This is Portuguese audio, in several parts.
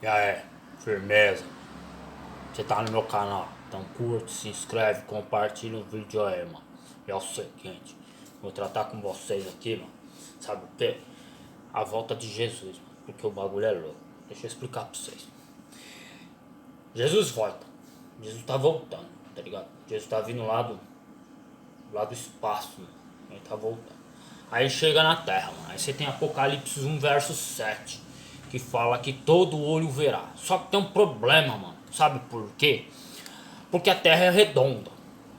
E aí, firmeza? Você tá no meu canal, então curte, se inscreve, compartilha o vídeo aí, mano. E é o seguinte, vou tratar com vocês aqui, mano. Sabe o quê? A volta de Jesus, mano, porque o bagulho é louco. Deixa eu explicar pra vocês. Jesus volta. Jesus tá voltando, tá ligado? Jesus tá vindo lá do espaço, mano. Ele tá voltando. Aí chega na terra, mano. Aí você tem Apocalipse 1 verso 7, que fala que todo olho verá. Só que tem um problema, mano. Sabe por quê? Porque a terra é redonda.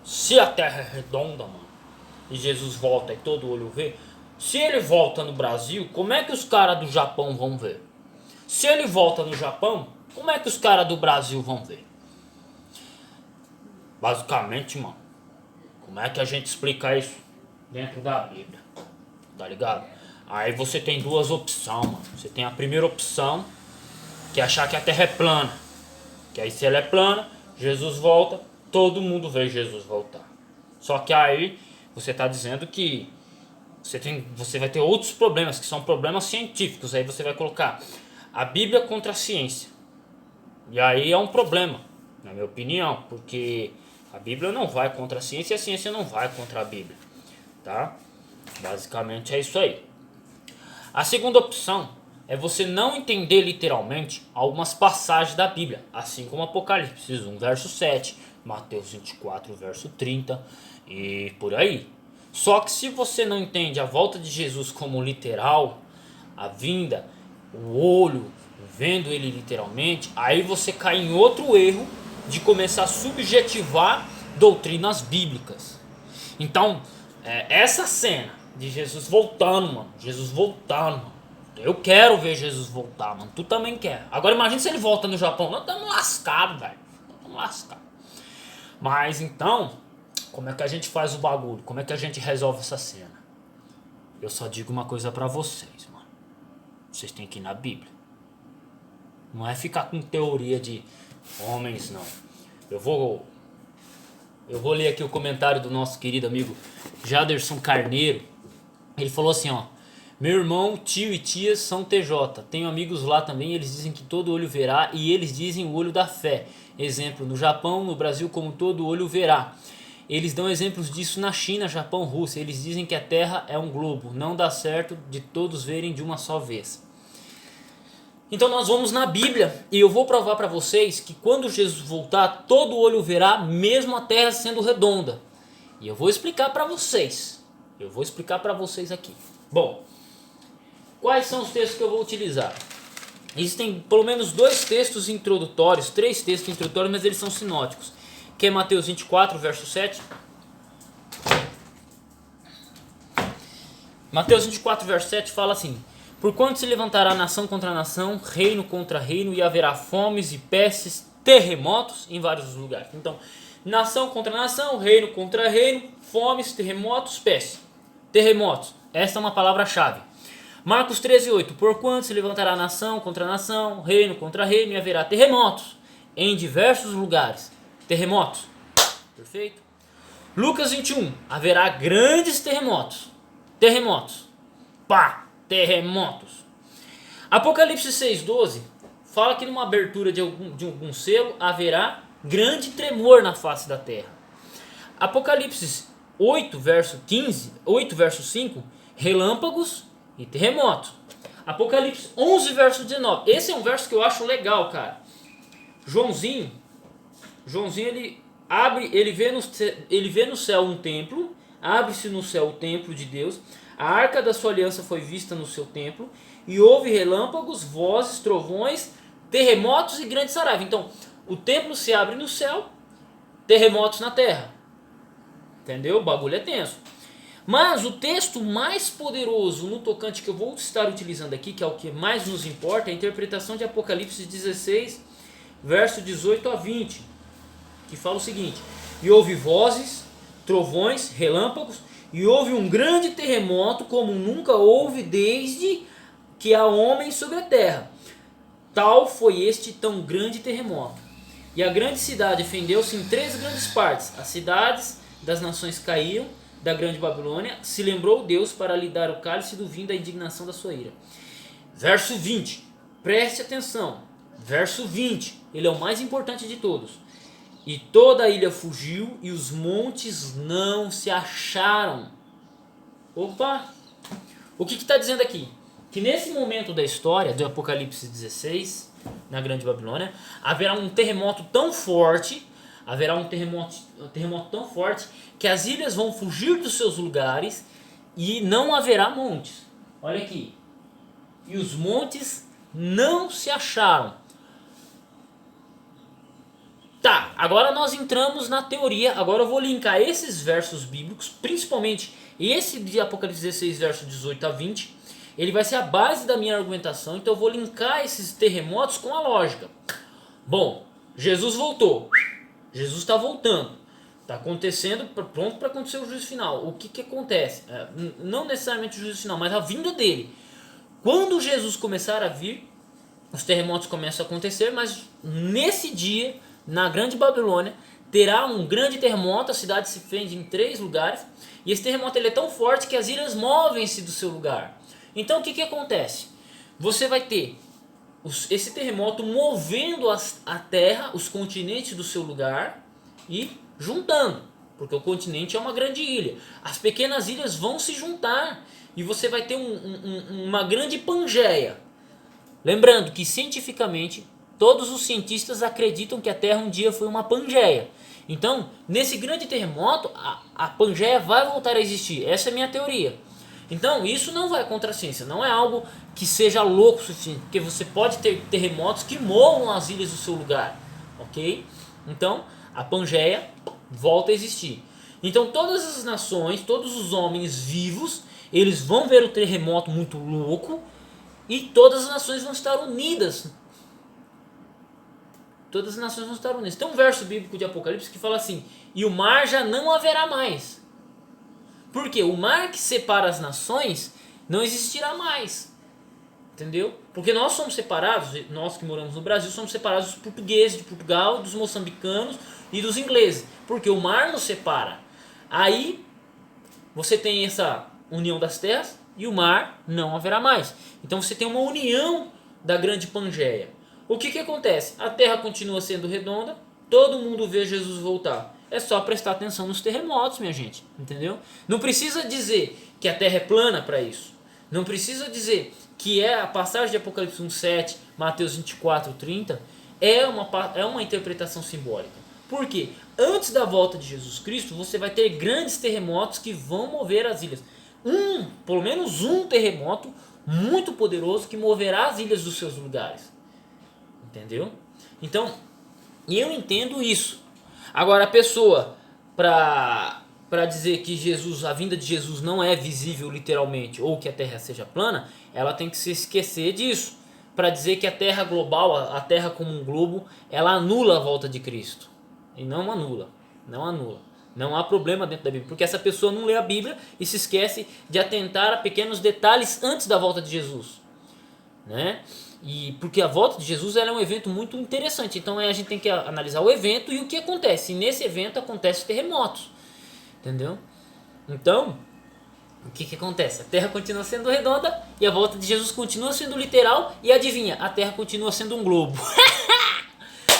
Se a terra é redonda, mano, e Jesus volta e todo olho vê, se ele volta no Brasil, como é que os caras do Japão vão ver? Se ele volta no Japão, como é que os caras do Brasil vão ver? Basicamente, mano, como é que a gente explica isso dentro da Bíblia? Tá ligado? Aí você tem duas opções, mano. Você tem a primeira opção, que é achar que a terra é plana. Que aí se ela é plana, Jesus volta, todo mundo vê Jesus voltar. Só que aí você tá dizendo que você vai ter outros problemas, que são problemas científicos. Aí você vai colocar a Bíblia contra a ciência. E aí é um problema, na minha opinião, porque a Bíblia não vai contra a ciência e a ciência não vai contra a Bíblia, tá? Basicamente é isso aí. A segunda opção é você não entender literalmente algumas passagens da Bíblia, assim como Apocalipse 1 verso 7, Mateus 24 verso 30 e por aí. Só que se você não entende a volta de Jesus como literal, a vinda, o olho, vendo ele literalmente, aí você cai em outro erro de começar a subjetivar doutrinas bíblicas. Então, essa cena de Jesus voltando, mano, Jesus voltando, mano, eu quero ver Jesus voltar, mano, tu também quer. Agora imagina se ele volta no Japão, nós estamos lascados, velho, estamos lascados. Mas então, como é que a gente faz o bagulho? Como é que a gente resolve essa cena? Eu só digo uma coisa pra vocês, mano. Vocês têm que ir na Bíblia. Não é ficar com teoria de homens, não. Eu vou ler aqui o comentário do nosso querido amigo Jaderson Carneiro. Ele falou assim, ó: meu irmão, tio e tia são TJ. Tenho amigos lá também, eles dizem que todo olho verá e eles dizem o olho da fé. Exemplo, no Japão, no Brasil, como todo olho verá. Eles dão exemplos disso na China, Japão, Rússia. Eles dizem que a Terra é um globo. Não dá certo de todos verem de uma só vez. Então nós vamos na Bíblia e eu vou provar para vocês que quando Jesus voltar, todo olho verá, mesmo a terra sendo redonda. E eu vou explicar para vocês. Eu vou explicar para vocês aqui. Bom, quais são os textos que eu vou utilizar? Existem pelo menos dois textos introdutórios, três textos introdutórios, mas eles são sinóticos. Que é Mateus 24, verso 7. Mateus 24, verso 7 fala assim: porquanto se levantará nação contra nação, reino contra reino, e haverá fomes e pestes, terremotos em vários lugares. Então, nação contra nação, reino contra reino, fomes, terremotos, pestes. Terremotos, essa é uma palavra-chave. Marcos 13:8, porquanto se levantará nação contra nação, reino contra reino, e haverá terremotos em diversos lugares. Terremotos, perfeito? Lucas 21, haverá grandes terremotos. Terremotos, pá! Terremotos. Apocalipse 6:12 fala que numa abertura de algum selo haverá grande tremor na face da terra. Apocalipse 8 verso 5, relâmpagos e terremotos. Apocalipse 11 verso 19. Esse é um verso que eu acho legal, cara. Joãozinho ele vê no céu um templo, abre-se no céu o templo de Deus. A arca da sua aliança foi vista no seu templo, e houve relâmpagos, vozes, trovões, terremotos e grande saraiva. Então, o templo se abre no céu, terremotos na terra. Entendeu? O bagulho é tenso. Mas o texto mais poderoso no tocante que eu vou estar utilizando aqui, que é o que mais nos importa, é a interpretação de Apocalipse 16, verso 18 a 20, que fala o seguinte: e houve vozes, trovões, relâmpagos, e houve um grande terremoto como nunca houve desde que há homens sobre a terra. Tal foi este tão grande terremoto. E a grande cidade fendeu-se em 3 grandes partes. As cidades das nações caíram da grande Babilônia. Se lembrou Deus para lhe dar o cálice do vinho da indignação da sua ira. Verso 20. Preste atenção. Verso 20, ele é o mais importante de todos. E toda a ilha fugiu e os montes não se acharam. Opa! O que está dizendo aqui? Que nesse momento da história do Apocalipse 16, na Grande Babilônia, haverá um terremoto tão forte, tão forte que as ilhas vão fugir dos seus lugares e não haverá montes. Olha aqui. E os montes não se acharam. Tá, agora nós entramos na teoria. Agora eu vou linkar esses versos bíblicos, principalmente esse de Apocalipse 16, verso 18 a 20. Ele vai ser a base da minha argumentação, então eu vou linkar esses terremotos com a lógica. Bom, Jesus voltou. Jesus está voltando. Está acontecendo, pronto para acontecer o juízo final. O que acontece? Não necessariamente o juízo final, mas a vinda dele. Quando Jesus começar a vir, os terremotos começam a acontecer, mas nesse dia, na Grande Babilônia, terá um grande terremoto, a cidade se fende em 3 lugares, e esse terremoto ele é tão forte que as ilhas movem-se do seu lugar. Então o que acontece? Você vai ter esse terremoto movendo a terra, os continentes do seu lugar e juntando, porque o continente é uma grande ilha. As pequenas ilhas vão se juntar e você vai ter uma grande Pangeia. Lembrando que cientificamente todos os cientistas acreditam que a Terra um dia foi uma Pangeia. Então, nesse grande terremoto, a Pangeia vai voltar a existir. Essa é a minha teoria. Então, isso não vai contra a ciência. Não é algo que seja louco o suficiente. Porque você pode ter terremotos que movam as ilhas do seu lugar. Ok? Então, a Pangeia volta a existir. Então, todas as nações, todos os homens vivos, eles vão ver o terremoto muito louco. E todas as nações vão estar unidas. Todas as nações vão estar unidas. Tem um verso bíblico de Apocalipse que fala assim: e o mar já não haverá mais. Por quê? O mar que separa as nações não existirá mais. Entendeu? Porque nós somos separados, nós que moramos no Brasil, somos separados dos portugueses de Portugal, dos moçambicanos e dos ingleses. Porque o mar nos separa. Aí você tem essa união das terras e o mar não haverá mais. Então você tem uma união da grande Pangeia. O que acontece? A terra continua sendo redonda, todo mundo vê Jesus voltar. É só prestar atenção nos terremotos, minha gente, entendeu? Não precisa dizer que a terra é plana para isso. Não precisa dizer que é a passagem de Apocalipse 1:7, Mateus 24:30, é uma interpretação simbólica. Por quê? Antes da volta de Jesus Cristo, você vai ter grandes terremotos que vão mover as ilhas. Pelo menos um terremoto muito poderoso que moverá as ilhas dos seus lugares. Entendeu? Então, eu entendo isso. Agora, a pessoa, para dizer que a vinda de Jesus não é visível literalmente, ou que a Terra seja plana, ela tem que se esquecer disso. Para dizer que a Terra global, a Terra como um globo, ela anula a volta de Cristo. E não anula. Não anula. Não há problema dentro da Bíblia, porque essa pessoa não lê a Bíblia e se esquece de atentar a pequenos detalhes antes da volta de Jesus. Né? E porque a volta de Jesus ela é um evento muito interessante. Então a gente tem que analisar o evento e o que acontece. E nesse evento acontecem terremotos. Entendeu? Então, o que acontece? A Terra continua sendo redonda e a volta de Jesus continua sendo literal. E adivinha, a Terra continua sendo um globo.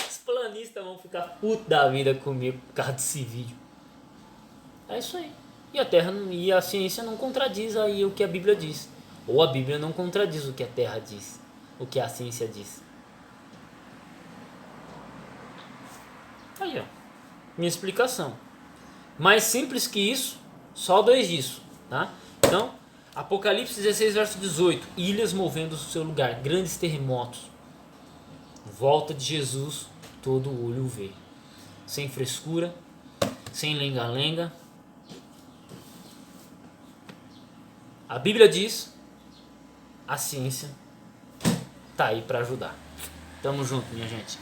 Os planistas vão ficar putos da vida comigo por causa desse vídeo. É isso aí. E a Terra e a ciência não contradiz aí o que a Bíblia diz. Ou a Bíblia não contradiz o que a Terra diz. O que a ciência diz. Aí, ó. Minha explicação. Mais simples que isso, só 2 disso, tá? Então, Apocalipse 16, verso 18. Ilhas movendo o seu lugar, grandes terremotos. Volta de Jesus, todo olho vê. Sem frescura, sem lenga-lenga. A Bíblia diz, a ciência tá aí para ajudar. Tamo junto, minha gente.